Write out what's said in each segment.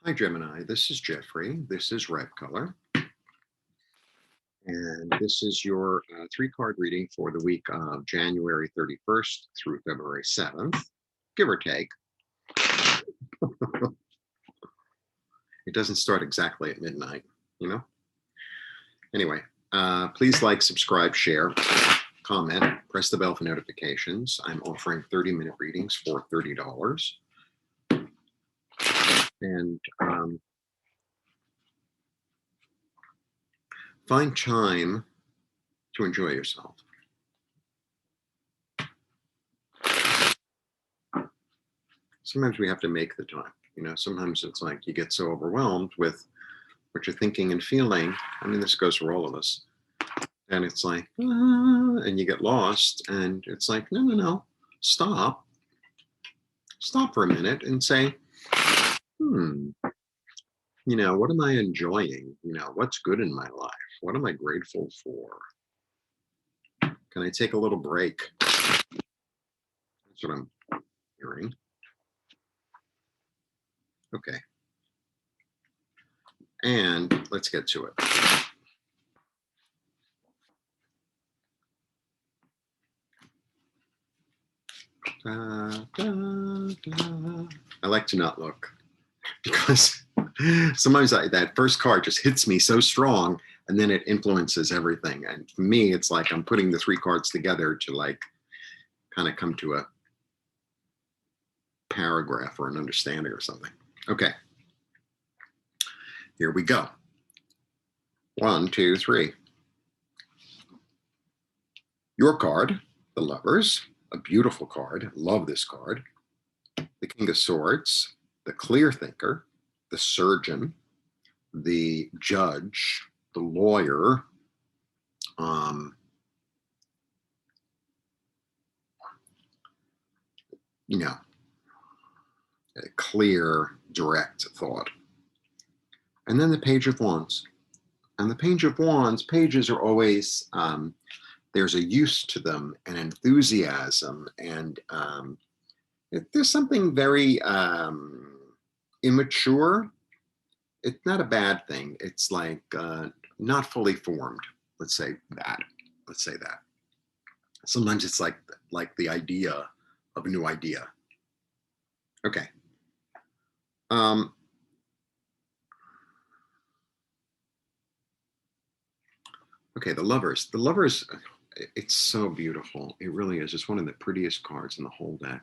Hi, Gemini. This is Jeffrey. This is Red Color. And this is your three-card reading for the week of January 31st through February 7th, give or take. It doesn't start exactly at midnight, you know? Anyway, please like, subscribe, share, comment, press the bell for notifications. I'm offering 30-minute readings for $30. And find time to enjoy yourself. Sometimes we have to make the time. Sometimes it's like you get so overwhelmed with what you're thinking and feeling. I mean, this goes for all of us. And it's like, and you get lost. And it's like, no, stop. Stop for a minute and say, what am I enjoying? What's good in my life? What am I grateful for? Can I take a little break? That's what I'm hearing. Okay. And let's get to it. I like to not look because sometimes that first card just hits me so strong and then it influences everything. And for me, it's like I'm putting the three cards together to like kind of come to a paragraph or an understanding or something. Okay. Here we go. 1, 2, 3. Your card, the Lovers, a beautiful card. Love this card. The King of Swords, the Clear Thinker, the Surgeon, the Judge, the Lawyer, a clear, direct thought. And then the Page of Wands. And the Page of Wands, pages are always, there's a use to them and enthusiasm. And there's something very immature. It's not a bad thing. It's like not fully formed. Let's say that. Sometimes it's like the idea of a new idea. Okay. Okay, the Lovers. The Lovers, it's so beautiful. It really is. It's one of the prettiest cards in the whole deck.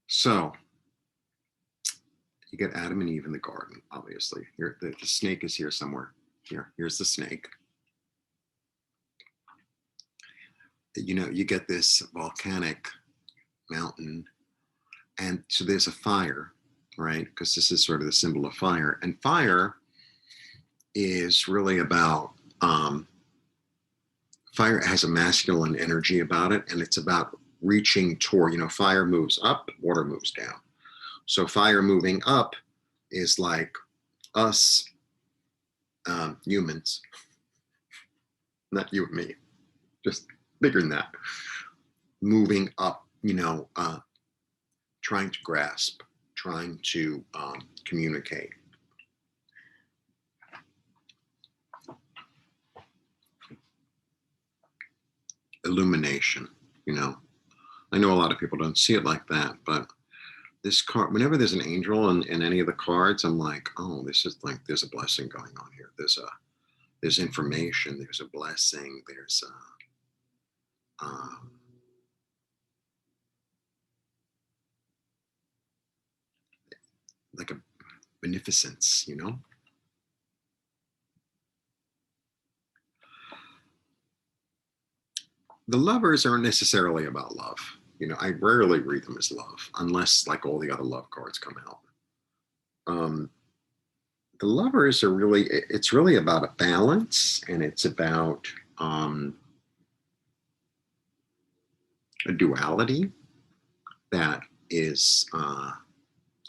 So, you get Adam and Eve in the garden, obviously. Here, the snake is here somewhere. Here's the snake. You get this volcanic mountain, and so there's a fire, right? Because this is sort of the symbol of fire. And fire is really about, fire has a masculine energy about it, and it's about reaching toward, fire moves up, water moves down. So fire moving up is like us humans, not you and me, just bigger than that, moving up, trying to grasp, trying to communicate. Illumination, I know a lot of people don't see it like that, but this card, whenever there's an angel in any of the cards, I'm like, oh, this is like, there's a blessing going on here. There's information, there's a blessing, there's like a beneficence, The Lovers aren't necessarily about love. I rarely read them as love, unless like all the other love cards come out. The Lovers are really, it's really about a balance, and it's about a duality that is,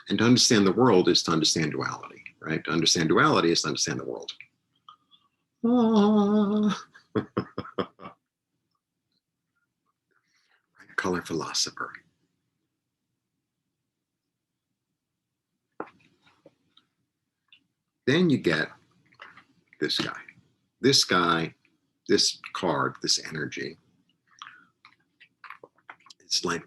and to understand the world is to understand duality, right? To understand duality is to understand the world. Color philosopher. Then you get this guy. This guy, this card, this energy. It's like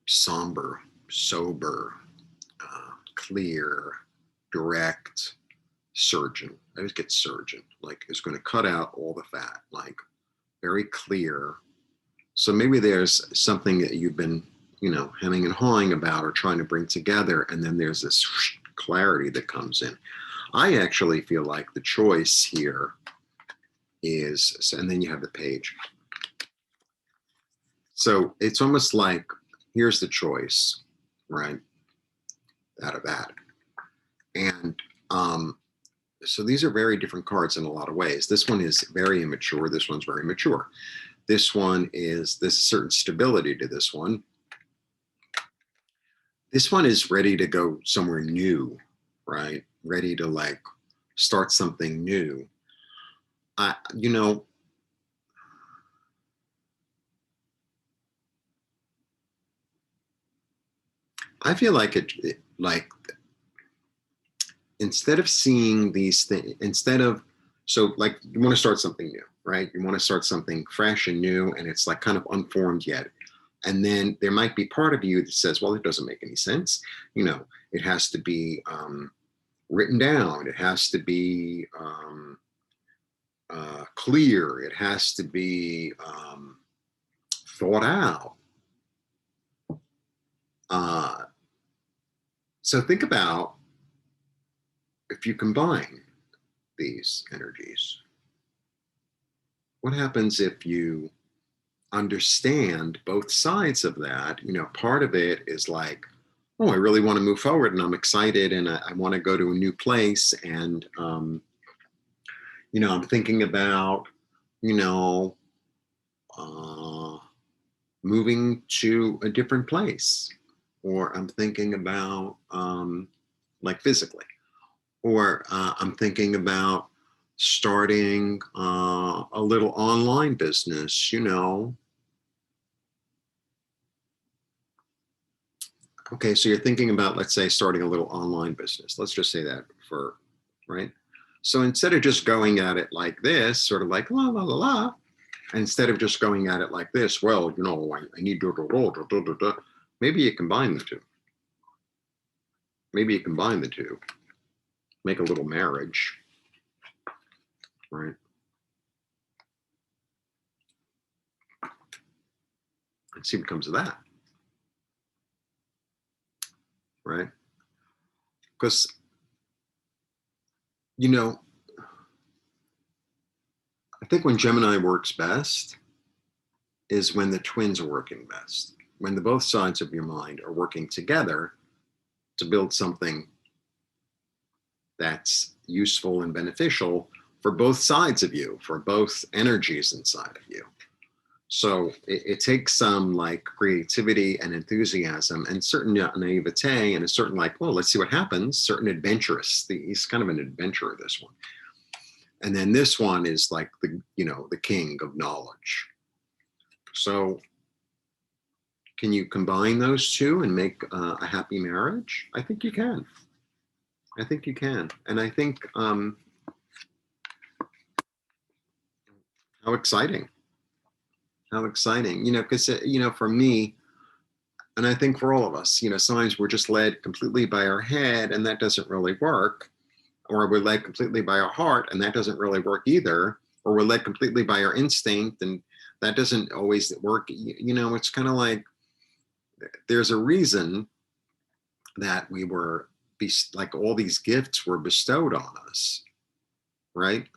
somber, sober, clear, direct, surgeon. I always get surgeon. Like it's going to cut out all the fat. Like very clear. So maybe there's something that you've been, hemming and hawing about or trying to bring together, and then there's this clarity that comes in. I actually feel like the choice here is, and then you have the page. So it's almost like here's the choice, right? Out of that. And so these are very different cards in a lot of ways. This one is very immature. This one's very mature. This one is, there's a certain stability to this one. This one is ready to go somewhere new, right? Ready to like start something new. I feel like like instead of seeing these things, so like you want to start something new, right? You want to start something fresh and new, and it's like kind of unformed yet. And then there might be part of you that says, well, it doesn't make any sense. It has to be written down. It has to be clear. It has to be thought out. So think about if you combine these energies, what happens if you understand both sides of that? Part of it is like, oh, I really want to move forward and I'm excited and I want to go to a new place. And, I'm thinking about, moving to a different place, or I'm thinking about like physically, or I'm thinking about starting a little online business, Okay, so you're thinking about, let's say, starting a little online business. Let's just say that right? So instead of just going at it like this, sort of like la la la la, instead of just going at it like this, well, I need to, maybe you combine the two. Maybe you combine the two, make a little marriage, right? And see what comes of that, right? Because, I think when Gemini works best is when the twins are working best, when the both sides of your mind are working together to build something that's useful and beneficial for both sides of you, for both energies inside of you. So it takes some like creativity and enthusiasm and certain naivete and a certain like, well, let's see what happens, certain adventurous. He's kind of an adventurer, this one. And then this one is like the king of knowledge. So can you combine those two and make a happy marriage? I think you can. I think you can. And I think how exciting. How exciting. Because, for me, and I think for all of us, sometimes we're just led completely by our head and that doesn't really work. Or we're led completely by our heart and that doesn't really work either. Or we're led completely by our instinct and that doesn't always work. It's kind of like there's a reason that we were like all these gifts were bestowed on us, right?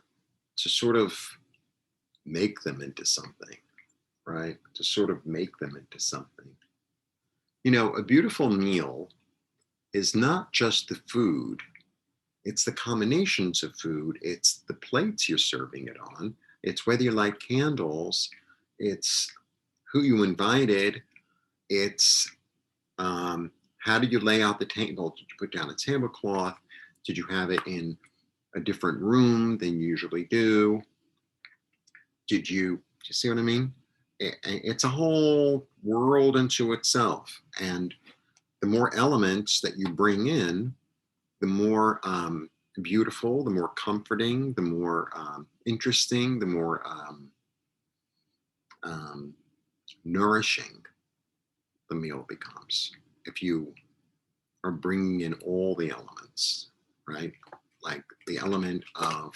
To sort of make them into something, right? To sort of make them into something. A beautiful meal is not just the food, it's the combinations of food, it's the plates you're serving it on, it's whether you light candles, it's who you invited, it's how did you lay out the table? Did you put down a tablecloth? Did you have it in a different room than you usually do? Do you see what I mean? it's a whole world into itself. And the more elements that you bring in, the more beautiful, the more comforting, the more interesting, the more um, nourishing the meal becomes. If you are bringing in all the elements, right? Like the element of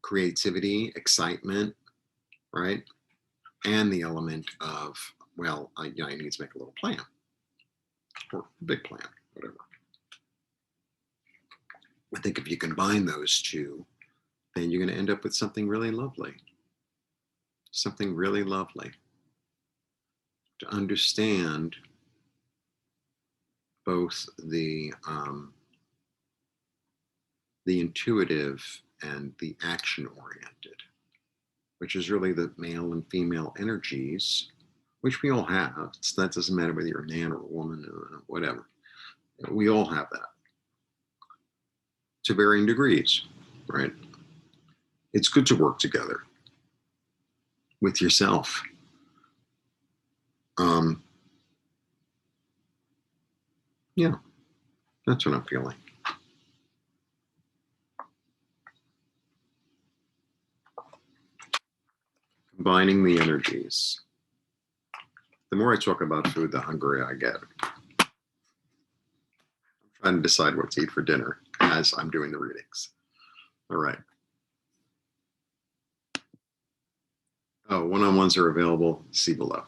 creativity, excitement, right? And the element of, well, I need to make a little plan or a big plan, whatever. I think if you combine those two, then you're going to end up with something really lovely. Something really lovely. To understand both the intuitive and the action oriented, which is really the male and female energies, which we all have. That doesn't matter whether you're a man or a woman or whatever. We all have that to varying degrees, right? It's good to work together with yourself. Yeah, that's what I'm feeling. Combining the energies. The more I talk about food, the hungrier I get. I'm trying to decide what to eat for dinner as I'm doing the readings. All right. Oh, one-on-ones are available. See below.